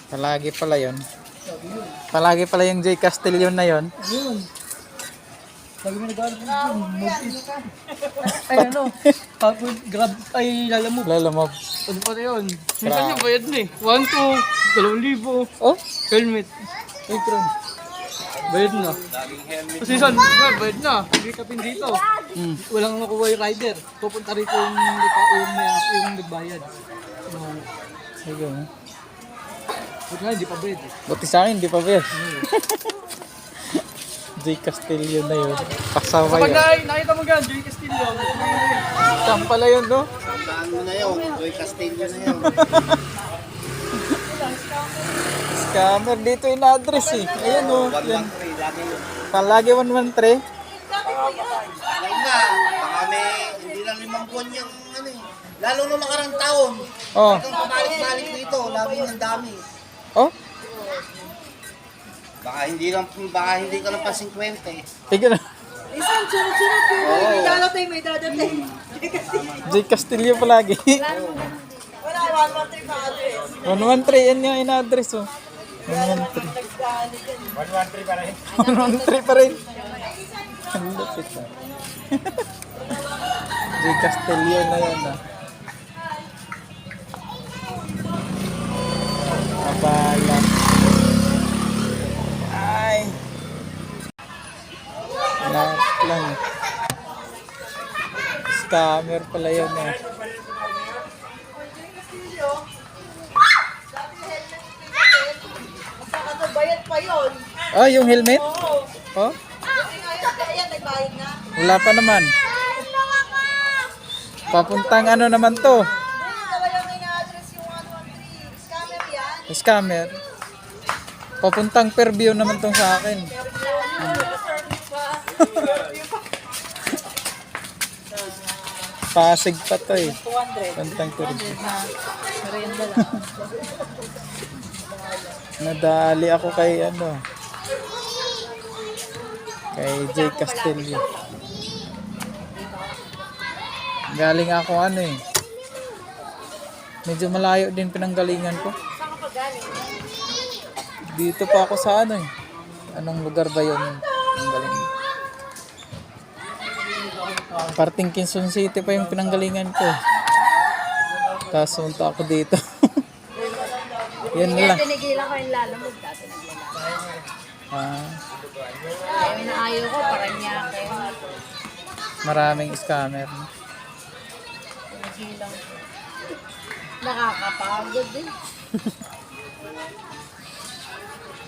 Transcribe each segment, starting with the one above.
Palagi pala yun. Sabi yun. Palagi pala yung J. Castillo na yun. Ayun. Sabi mo nag-aaral dito. Ay ano. Tapos grab ay lalamog. Lalamog. Ano pa na yun? Minsan yung bayad na eh. 1, 2, 2,000. Oh? Helmet. Ay, kron. Bayad na. Kasi saan? Bayad na. Hindi ka pin dito. Walang makuha yung rider. Pupunta rito yung nagbayad. Ayun. Buti nga, hindi pa bayad eh. Buti sa akin, di pa ba yun? J. Castillo na yun. Pasawa Kapag yun. nakita mo gan, Joey Castillo. Saan pala yun, no? Tandaan mo na yun, Joy Castillo na yun. Scammer dito yung address eh. Ayan o. Yan. 113, lagi yun. Palagi 113. Lagi na, baka may hindi lang 5 buwan yung ano eh. Lalo nung nakarang taon, Oh. ikaw pabalik-balik dito, lagi ng dami. Oh? Baka hindi ka lang pa 50 eh. Tignan na. Isang sunod-sunod po. May dadating, may dadating. J. Castillo palagi. Wala, 113 pa address. 113 yan nga yung address oh. 113. 113 pa rin. Ang lupit ah. J. Castillo na yan ah. Abala. Ay. Lahat lang. Scammer pala yun eh. Basta bayad pa yun. Oh, yung helmet? Oo. Oh, Ayan, nagbayad na. wala pa naman. Papuntang ano naman to? Talagang ina-address yung 113. Scammer yan. Scammer. Papuntang Fairview naman tong sa akin. Pasig pa to eh. 200. Papuntang Fairview. Merienda lang. Nadali ako kay ano. Kay J. Castillo. Galing ako ano eh. Medyo malayo din pinanggalingan ko. Saan ka pa galing? Dito pa ako sa ano eh. Anong lugar ba yun? Ang galing. Parting Quezon City pa yung pinanggalingan ko. Tapos punta ako dito. Yan na lang. Tinigilan ko yung lalamog. Dati naglalakad. Ah, Ayaw na ayaw ko, parang niya kayo. maraming scammer. Tinigilan ko. Nakakapagod din.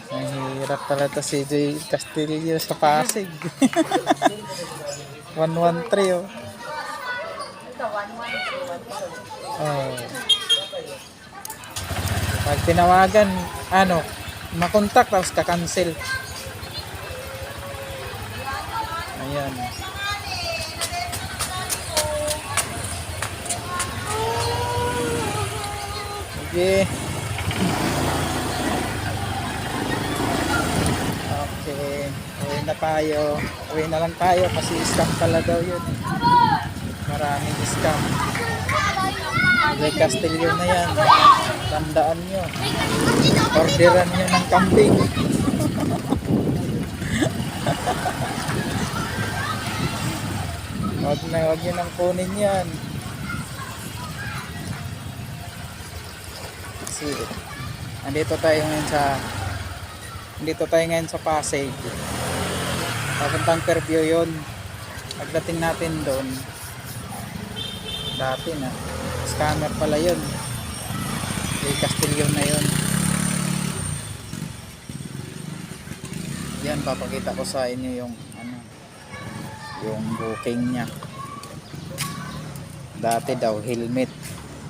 Mahirap pala to si J. Castillo sa Pasig. 113 oh. Ito, 113. Oh. Pag tinawagan, ano, makontak tapos ka-cancel. Ayan. Okay. Okay. Uwi na tayo. Uwi na lang tayo kasi scam pala daw yun. Maraming scam. J. Castillo na yan. Tandaan nyo. Orderan nyo ng kambing. Huwag nyo nang kunin yan. Kasi nandito tayo ngayon sa Pasig. Papuntang Fairview yun. Pagdating natin doon, dati na scammer pala yun. J. Castillo na yun. Yan, papakita ko sa inyo yung yung booking niya. Dati daw helmet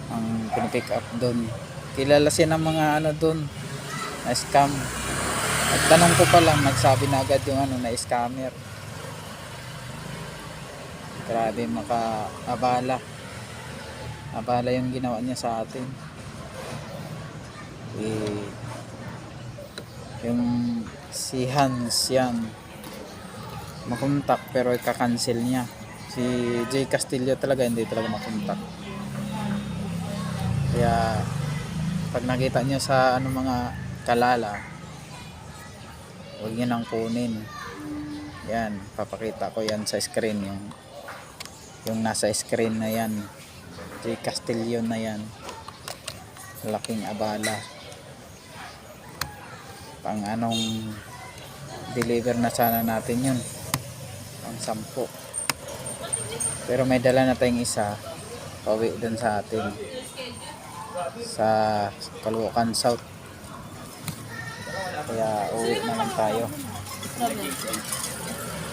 ang pinipick up doon. Kilala siya ng mga doon na scam. At tanong ko pa lang, nagsabi na agad yung na scammer. Grabe, maka-abala. Abala yung ginawa niya sa atin. Yung si Hans yan, makontak pero ika-cancel niya. Si J. Castillo talaga hindi talaga makontak. Kaya pag nakita nyo sa ano mga kalala, huwag nyo nang kunin. Yan, papakita ko yan sa screen, yung nasa screen na yan, J. Castillo na yan, laking abala, pang anong deliver na sana natin yun, pang 10, pero may dala na tayong isa pauwi dun sa atin sa Caloocan South, kaya uwi na lang tayo.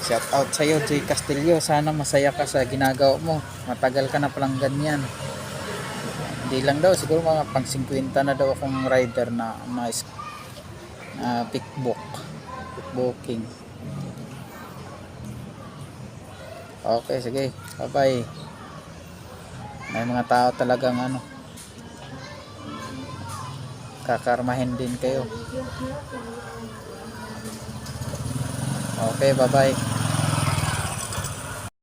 Shout out sa iyo, J. Castillo. Sana masaya ka sa ginagawa mo. Matagal ka na palang ganyan. Hindi lang daw, siguro mga pang 50 na daw akong rider na nice pickbooking. Okay, sige. Bye-bye. May mga tao talagang ano, kakarmahin din kayo. Okay, bye-bye.